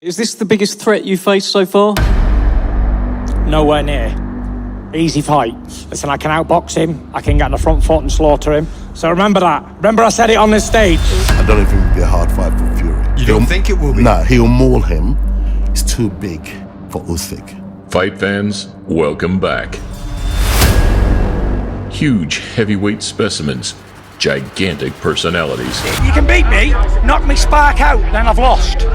Is this the biggest threat you faced so far? Nowhere near. Easy fight. Listen, I can outbox him, I can get on the front foot and slaughter him. So remember that. Remember I said it on this stage. I don't think it would be a hard fight for Fury. You don't think it will be? No, he'll maul him. He's too big for Usyk. Fight fans, welcome back. Huge heavyweight specimens, gigantic personalities. You can beat me, knock me spark out, then I've lost.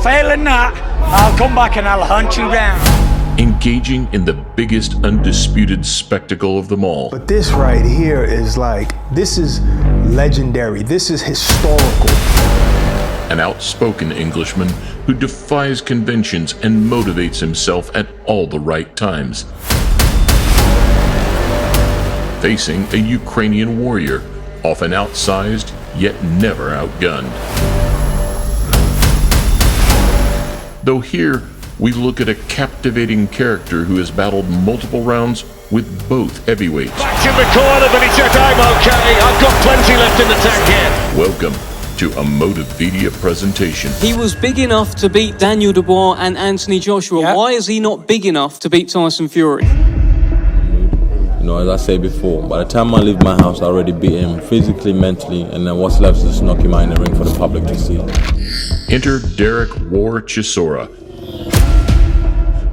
Failing that, I'll come back and I'll hunt you down. Engaging in the biggest undisputed spectacle of them all. But this right here is this is legendary. This is historical. An outspoken Englishman who defies conventions and motivates himself at all the right times. Facing a Ukrainian warrior, often outsized, yet never outgunned. Though here, we look at a captivating character who has battled multiple rounds with both heavyweights. Back in the corner, but he said, I'm okay. I've got plenty left in the tank here. Welcome to a Motivedia presentation. He was big enough to beat Daniel Dubois and Anthony Joshua. Yep. Why is he not big enough to beat Tyson Fury? You know, as I said before, by the time I leave my house, I already beat him physically, mentally, and then what's left is just knock him out in the ring for the public to see. Enter Derek War Chisora,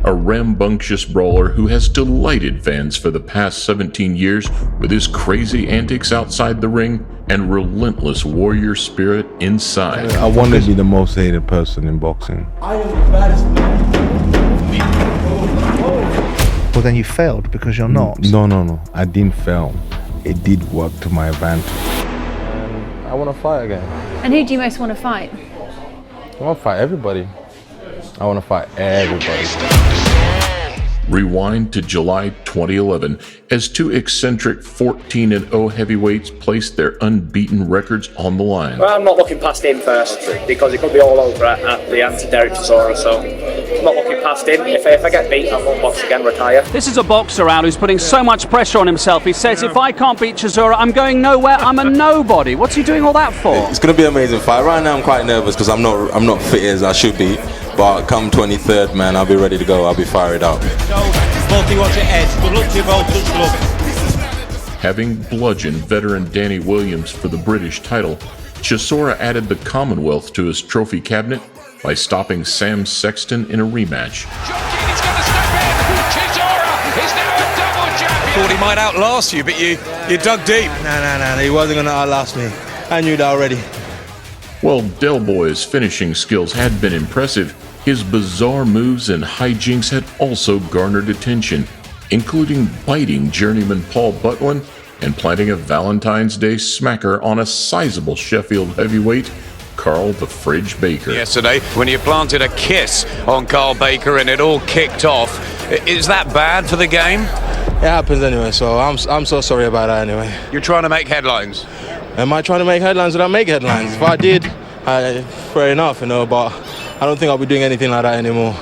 a rambunctious brawler who has delighted fans for the past 17 years with his crazy antics outside the ring and relentless warrior spirit inside. I want to be the most hated person in boxing. I am the baddest man. Well, then you failed because you're not. No. I didn't fail. It did work to my advantage. I want to fight again. And who do you most want to fight? I want to fight everybody. I want to fight everybody. Rewind to July 2011 as two eccentric 14-0 heavyweights placed their unbeaten records on the line. Well, I'm not looking past him first because it could be all over at the anti-Derek Chisora, so I'm not looking past him. If I get beat, I won't box again, retire. This is a boxer, Al, who's putting so much pressure on himself. He says, if I can't beat Chisora, I'm going nowhere. I'm a nobody. What's he doing all that for? It's going to be an amazing fight. Right now I'm quite nervous because I'm not fit as I should be. But come 23rd, man, I'll be ready to go. I'll be fired up. Multi-watch ahead. Good luck to you both. Touch luck. Having bludgeoned veteran Danny Williams for the British title, Chisora added the Commonwealth to his trophy cabinet by stopping Sam Sexton in a rematch. He's going to step in. Chisora is now a double champion. Thought he might outlast you, but you dug deep. No. He wasn't going to outlast me. I knew that already. While Del Boy's finishing skills had been impressive, his bizarre moves and hijinks had also garnered attention, including biting journeyman Paul Butlin and planting a Valentine's Day smacker on a sizable Sheffield heavyweight, Carl the Fridge Baker. Yesterday, when you planted a kiss on Carl Baker and it all kicked off, is that bad for the game? It happens anyway, so I'm so sorry about that anyway. You're trying to make headlines. Am I trying to make headlines? Did I make headlines? If I did, fair enough, but I don't think I'll be doing anything like that anymore.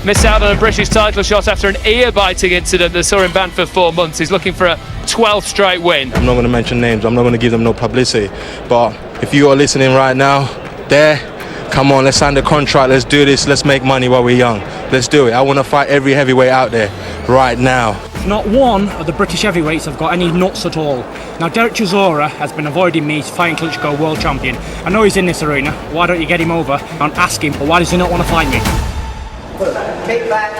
Missed out on a British title shot after an ear-biting incident that saw him banned for 4 months. He's looking for a 12th straight win. I'm not going to mention names. I'm not going to give them no publicity. But if you are listening right now, come on, let's sign the contract. Let's do this. Let's make money while we're young. Let's do it. I want to fight every heavyweight out there right now. Not one of the British heavyweights have got any nuts at all. Now, Derek Chisora has been avoiding me fighting Klitschko world champion. I know he's in this arena. Why don't you get him over and ask him, or why does he not want to fight me? Keep back.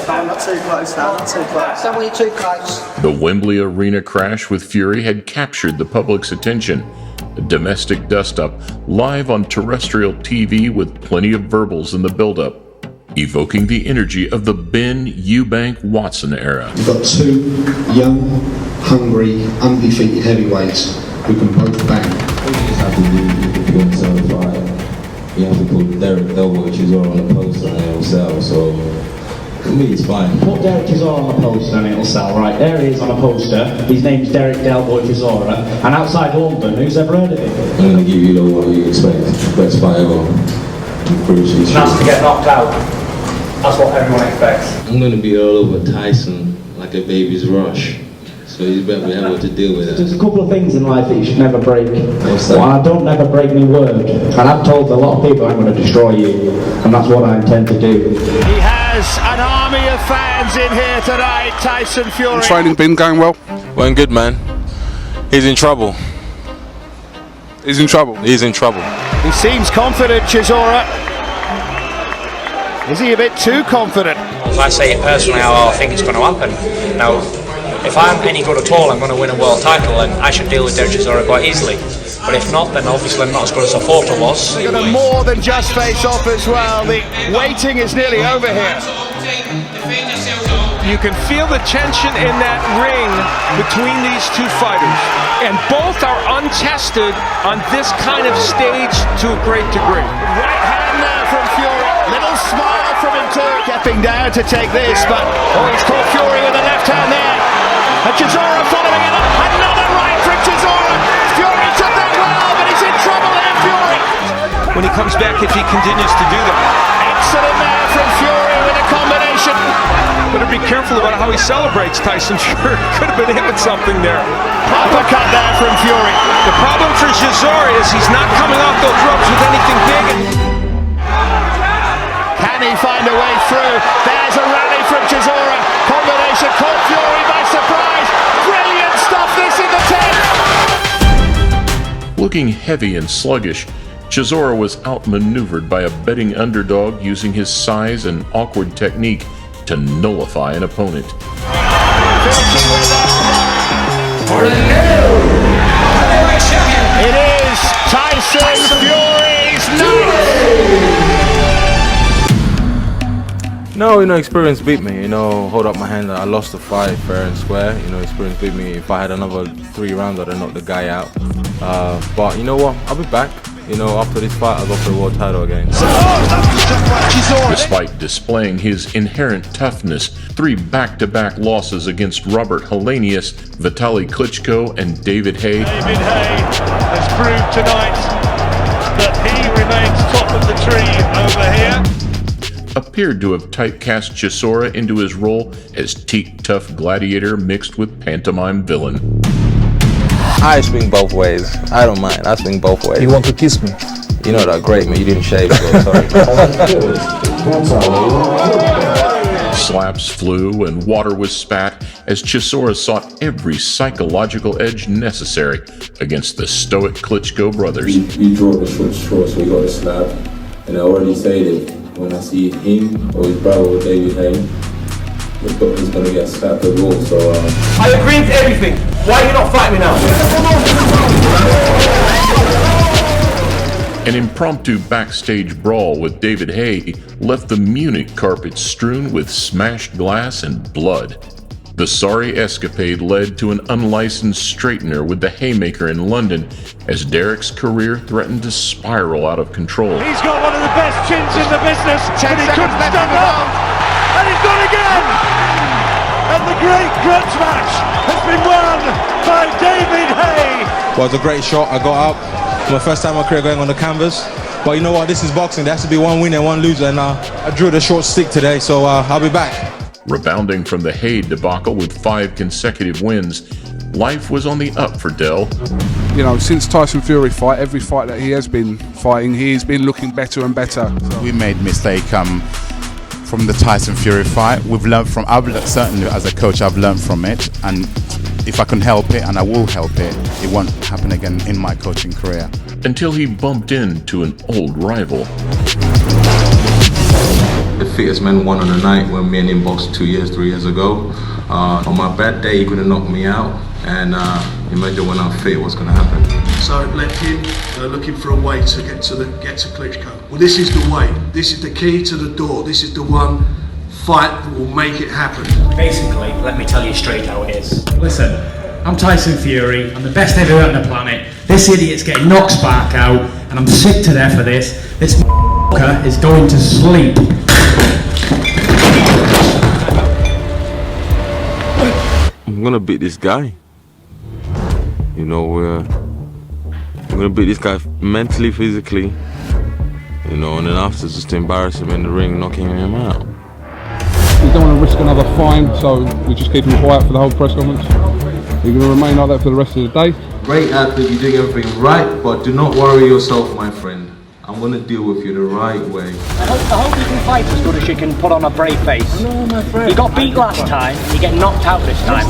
No, not too close now, not too close. Don't want you too close. The Wembley Arena crash with Fury had captured the public's attention. A domestic dust-up, live on terrestrial TV with plenty of verbals in the build-up, evoking the energy of the Ben Eubank Watson era. You've got two young, hungry, undefeated heavyweights who can both bang. All you just have to do is put yourself right. You have to put Derek Delboy Chisora on the poster and it'll sell, so for me it's fine. Put Derek Chisora on the poster and it'll sell, right? There he is on a poster. His name's Derek Delboy Chisora, and outside London, who's ever heard of him? I'm going to give you what you expect. Best fight ever. Nice to get knocked out. That's what everyone expects. I'm going to be all over Tyson like a baby's rush. So you better be able to deal with it. There's a couple of things in life that you should never break. What's that? Well, I don't never break my word. And I've told a lot of people I'm going to destroy you. And that's what I intend to do. He has an army of fans in here tonight, Tyson Fury. Training been going well? Went good, man. He's in trouble. He's in trouble? He's in trouble. He seems confident, Chisora. Is he a bit too confident? If I say it personally how I think it's going to happen. Now, if I'm any good at all, I'm going to win a world title, and I should deal with Derek Chisora quite easily. But if not, then obviously I'm not as good as I thought I was. They're going to more than just face off as well. The waiting is nearly over here. You can feel the tension in that ring between these two fighters. And both are untested on this kind of stage to a great degree. Right hand there from Fury. Little smile from him too. Stepping down to take this, but he's caught Fury with the left hand there. And Chisora following it up. Another right from Chisora. Fury took that well, but he's in trouble there, Fury. When he comes back, if he continues to do that. Excellent there from Fury with a combination. Better be careful about how he celebrates, Tyson Fury. Could have been hitting something there. Uppercut there from Fury. The problem for Chisora is he's not coming off those ropes with anything big. Can he find a way through? There's a rally from Chisora. Combination caught Fury by surprise. Brilliant stuff, this in the 10. Looking heavy and sluggish, Chisora was outmaneuvered by a betting underdog using his size and awkward technique to nullify an opponent. It is Tyson Fury's night. No, experience beat me. Hold up my hand. I lost the fight fair and square. Experience beat me. If I had another 3 rounds, I'd have knocked the guy out. But you know what? I'll be back. After this fight, I'll go for the world title again. Despite displaying his inherent toughness, 3 back-to-back losses against Robert Helenius, Vitaly Klitschko, and David Haye. David Haye has proved tonight that he remains top of the tree over here. Appeared to have typecast Chisora into his role as teak-tough gladiator mixed with pantomime villain. I swing both ways. I don't mind. I swing both ways. You want to kiss me? You know that great, man. You didn't shave, so sorry. Slaps flew and water was spat as Chisora sought every psychological edge necessary against the stoic Klitschko brothers. We draw the short straw, so we got a slap. And I already say that when I see him or his brother David Haye, he's going to get slapped as well. So I agree with everything. Why are you not fighting me now? An impromptu backstage brawl with David Haye left the Munich carpet strewn with smashed glass and blood. The sorry escapade led to an unlicensed straightener with the Haymaker in London as Derek's career threatened to spiral out of control. He's got one of the best chins in the business, and he couldn't stand up. And he's done again! And the great grudge match has been won by David Haye. Well, it was a great shot. I got up. My first time in my career going on the canvas. But you know what? This is boxing. There has to be one winner and one loser. And I drew the short stick today, so I'll be back. Rebounding from the Haye debacle with 5 consecutive wins, life was on the up for Del. Since Tyson Fury fight, every fight that he has been fighting, he's been looking better and better. So. We made mistake from the Tyson Fury fight. We've learned from, certainly as a coach, I've learned from it. And if I can help it, and I will help it, it won't happen again in my coaching career. Until he bumped into an old rival. The fittest man won on the night when me and him boxed 3 years ago. On my bad day, he could have knocked me out. And imagine when I'm fit, what's going to happen. So let him looking for a way to get to Klitschko. Well, this is the way. This is the key to the door. This is the one fight that will make it happen. Basically, let me tell you straight how it is. Listen, I'm Tyson Fury. I'm the best heavyweight on the planet. This idiot's getting knocked spark out, and I'm sick to death of this. This motherfucker is going to sleep. I'm going to beat this guy. We're going to beat this guy mentally, physically, and then after just embarrass him in the ring, knocking him out. We don't want to risk another fine, so we just keep him quiet for the whole press conference. You're going to remain like that for the rest of the day. Great athlete, you're doing everything right, but do not worry yourself, my friend. I'm going to deal with you the right way. I hope you can fight as good as you can put on a brave face. No, my friend. You got beat last time, you get knocked out this time.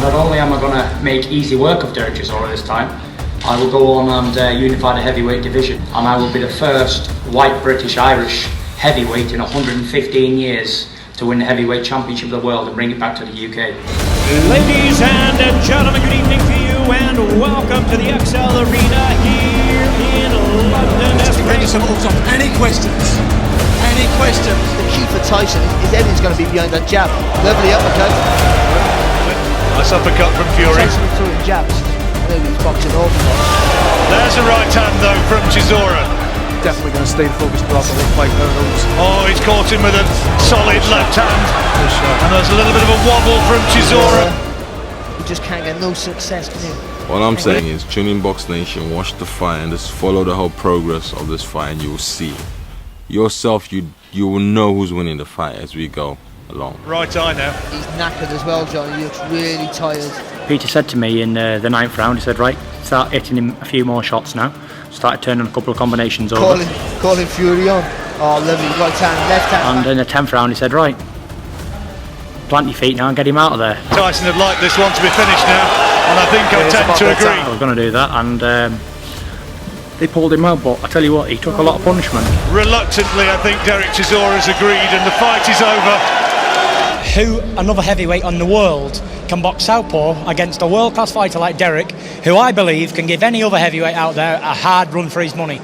Not only am I going to make easy work of Derek Chisora this time, I will go on and unify the heavyweight division, and I will be the first white British-Irish heavyweight in 115 years to win the heavyweight championship of the world and bring it back to the UK. Ladies and gentlemen, good evening to you and welcome to the XL Arena here in London. Any questions? Any questions? The key for Tyson is everything's going to be behind that jab. Lovely uppercut. Nice uppercut from Fury. Tyson throwing jabs. Maybe he's boxing over. There's a right hand though from Chisora. Definitely going to stay focused throughout the whole fight. Oh, he's caught him with a solid left hand. And there's a little bit of a wobble from Chisora. You just can't get no success, can you? What I'm saying is, tune in Box Nation, watch the fight, and just follow the whole progress of this fight, and you will see. Yourself, you will know who's winning the fight as we go along. Right eye now. He's knackered as well, Johnny. He looks really tired. Peter said to me in the 9th round, he said, right, start hitting him a few more shots now. Started turning a couple of combinations over. Calling Fury on. Oh, lovely. Right hand, left hand. And in the 10th round, he said, right, plant your feet now and get him out of there. Tyson would like this one to be finished now, and I think I tend to agree. I was going to do that, and they pulled him out, but I tell you what, he took a lot of punishment. Reluctantly, I think Derek Chisora's agreed, and the fight is over. Who, another heavyweight on the world, can box southpaw against a world-class fighter like Derek, who I believe can give any other heavyweight out there a hard run for his money.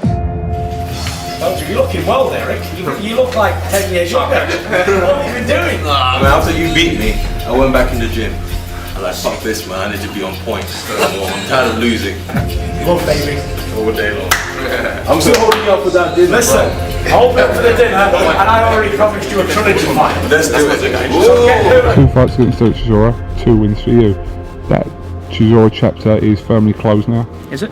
Oh, you're looking well, Derek. You look like 10 years younger. What have you been doing? I mean, after you beat me, I went back in the gym. I was like, fuck this, man. I need to be on point. I'm tired of losing. Love, baby. All day long. I'm still holding you up for that dinner. Listen, hold me up for the dinner, and I already promised you a trilogy fight. Let's do it. 2 fights against Derek Chisora, 2 wins for you. That Chisora chapter is firmly closed now. Is it?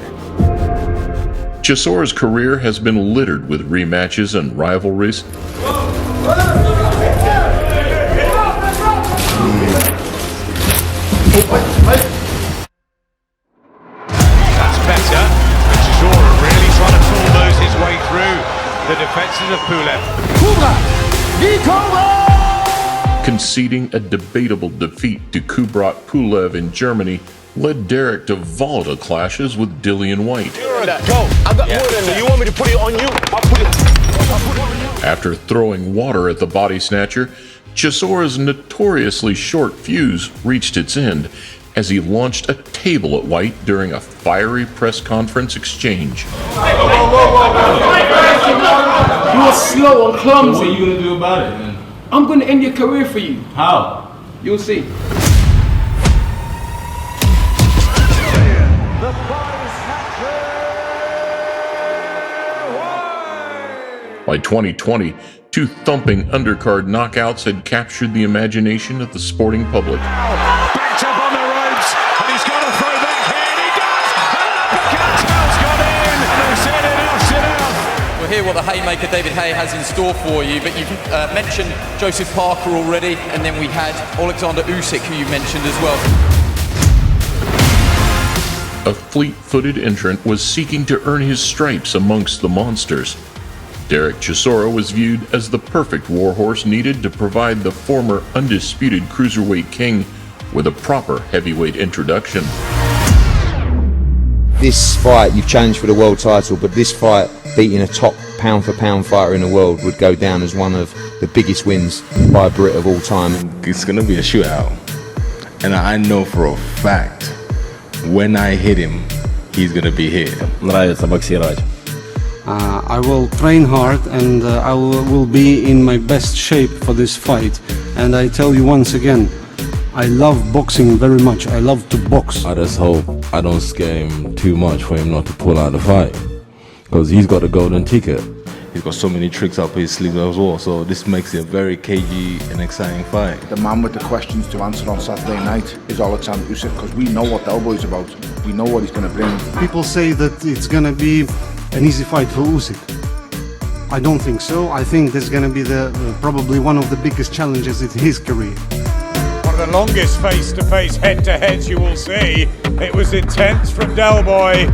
Chisora's career has been littered with rematches and rivalries. That's better. And Chisora really trying to bulldoze his way through the defences of Pulev. Conceding a debatable defeat to Kubrat Pulev in Germany led Derek to volatile clashes with Dillian White. Go. I've got more than that. You want me to put it on you? I'll put it on you. After throwing water at the body snatcher, Chisora's notoriously short fuse reached its end as he launched a table at White during a fiery press conference exchange. You are slow and clumsy. What are you going to do about it, man? I'm going to end your career for you. How? You'll see. By 2020, 2 thumping undercard knockouts had captured the imagination of the sporting public. Backed up on the ropes, and he's got a throwback hand. He does! And Cantwell's got in! Sit down, sit down. We'll hear what the Haymaker David Haye has in store for you, but you've mentioned Joseph Parker already, and then we had Alexander Usyk, who you mentioned as well. A fleet-footed entrant was seeking to earn his stripes amongst the monsters. Derek Chisora was viewed as the perfect warhorse needed to provide the former undisputed cruiserweight king with a proper heavyweight introduction. This fight, you've challenged for the world title, but this fight, beating a top pound-for-pound fighter in the world, would go down as one of the biggest wins by a Brit of all time. It's going to be a shootout. And I know for a fact, when I hit him, he's going to be hit. Нравится боксировать. I will train hard and I will be in my best shape for this fight. And I tell you once again, I love boxing very much. I love to box. I just hope I don't scare him too much for him not to pull out the fight. Because he's got a golden ticket. He's got so many tricks up his sleeve as well. So this makes it a very cagey and exciting fight. The man with the questions to answer on Saturday night is Alexander Usyk, because we know what Del Boy's about. We know what he's going to bring. People say that it's gonna be an easy fight for Usyk. I don't think so. I think this is going to be probably one of the biggest challenges in his career. One of the longest face-to-face head-to-heads you will see. It was intense from Del Boy,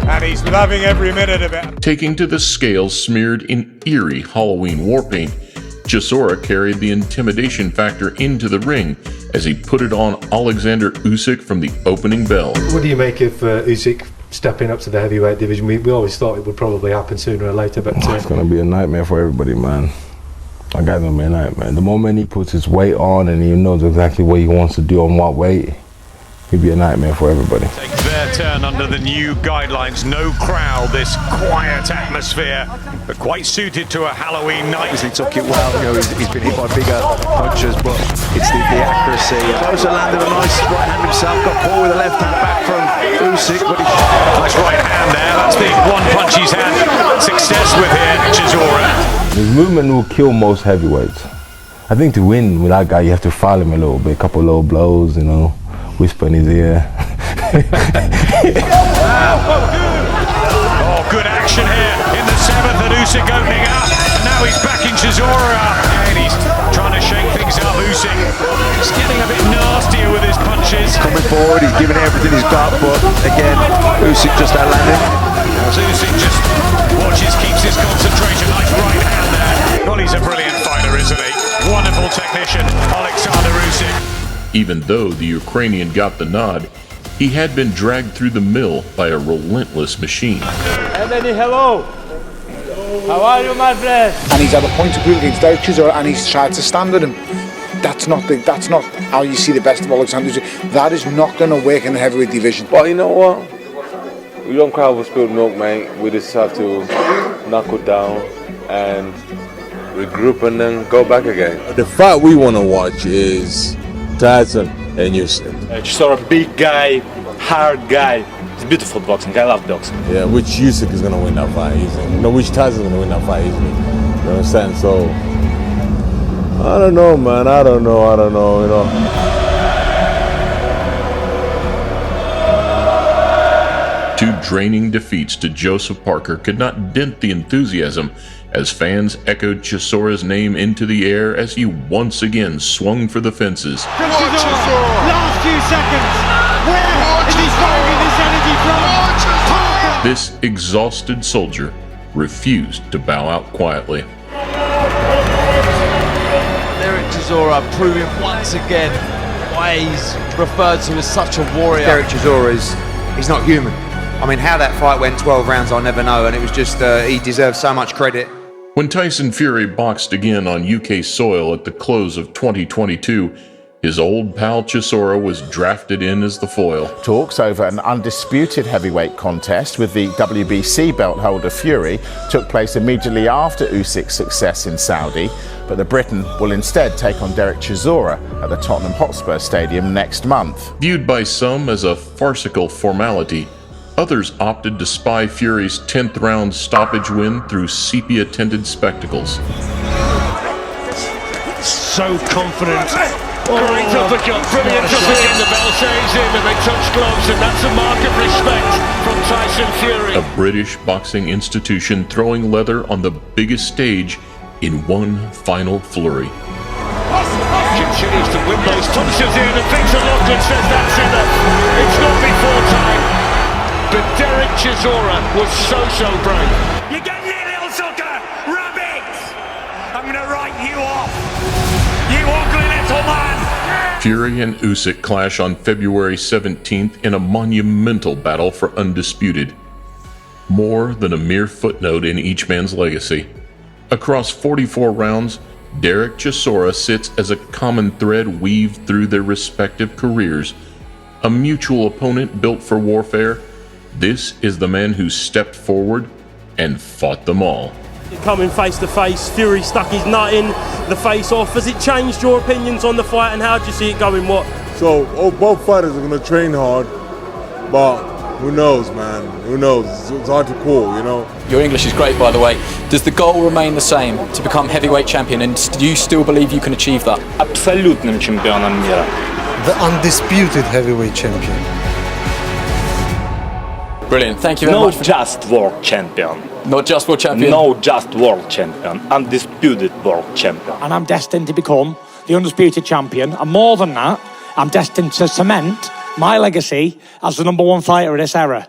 and he's loving every minute of it. Taking to the scales smeared in eerie Halloween war paint, Chisora carried the intimidation factor into the ring as he put it on Alexander Usyk from the opening bell. What do you make of Usyk stepping up to the heavyweight division? We always thought it would probably happen sooner or later, but it's going to be a nightmare for everybody, man. That guy's going to be a nightmare. The moment he puts his weight on and he knows exactly what he wants to do on what weight, he'll be a nightmare for everybody. Takes their turn under the new guidelines. No crowd, this quiet atmosphere, but quite suited to a Halloween night. He took it well, you know, he's been hit by bigger punches, but it's the accuracy. Closer landed a nice right hand himself, got Paul with a left hand back from Usyk, but nice right hand there, that's the one punch he's had success with here, Chisora. His movement will kill most heavyweights. I think to win with that guy, you have to file him a little bit, a couple of low blows, you know, whisper in his ear. Oh, good action here in the 7th, and Usyk opening up, and now he's backing Chisora up, and he's trying to shake things up. Usyk is getting a bit nastier with his punches. Coming forward, he's giving everything he's got, but again, Usyk just outlanded. As Usyk just watches, keeps his concentration. Nice right hand there. Well, he's a brilliant fighter, isn't he? Wonderful technician, Alexander Usyk. Even though the Ukrainian got the nod, he had been dragged through the mill by a relentless machine. Anthony, hello. How are you, my friend? And he's had a point of view against Derek Chisora, and he's tried to stand with him. That's not how you see the best of Alexander Usyk. That is not going to work in the heavyweight division. But you know what? We don't cry over spilled milk, mate. We just have to knuckle down and regroup and then go back again. The fight we want to watch is Tyson and Usyk. Chisora, big guy, hard guy. It's beautiful boxing. I love boxing. Yeah, which Usyk is going to win that fight easily. You know, which Tyson is going to win that fight easily. You know what I'm saying? So, I don't know, man. I don't know, you know. Two draining defeats to Joseph Parker could not dent the enthusiasm as fans echoed Chisora's name into the air as he once again swung for the fences. Last few seconds. Where is he finding this energy from? This exhausted soldier refused to bow out quietly. Derek Chisora proving once again why he's referred to as such a warrior. Derek Chisora he's not human. I mean, how that fight went 12 rounds, I'll never know, and it was just, he deserves so much credit. When Tyson Fury boxed again on UK soil at the close of 2022, his old pal Chisora was drafted in as the foil. Talks over an undisputed heavyweight contest with the WBC belt holder Fury took place immediately after Usyk's success in Saudi, but the Briton will instead take on Derek Chisora at the Tottenham Hotspur Stadium next month. Viewed by some as a farcical formality, others opted to spy Fury's 10th round stoppage win through sepia-tinted spectacles. So confident. Great uppercut, brilliant uppercut. The bell saves in and they touch gloves, and that's a mark of respect from Tyson Fury. A British boxing institution throwing leather on the biggest stage in one final flurry. Continues to win those touches in and thinks a lot and says that's enough. It's not before time. But Derek Chisora was so brave. You get your little sucker! Rabbit! I'm gonna write you off! You ugly little man! Fury and Usyk clash on February 17th in a monumental battle for undisputed. More than a mere footnote in each man's legacy. Across 44 rounds, Derek Chisora sits as a common thread weaved through their respective careers. A mutual opponent built for warfare. This is the man who stepped forward and fought them all. Coming face to face, Fury stuck his nut in the face off. Has it changed your opinions on the fight, and how do you see it going? What? So both fighters are going to train hard, but who knows, man? Who knows? It's hard to call, you know. Your English is great, by the way. Does the goal remain the same, to become heavyweight champion, and do you still believe you can achieve that? Абсолютным чемпионом мира. The undisputed heavyweight champion. Brilliant. Thank you very much. Not just world champion. Not just world champion? No, just world champion. Undisputed world champion. And I'm destined to become the undisputed champion. And more than that, I'm destined to cement my legacy as the #1 fighter of this era.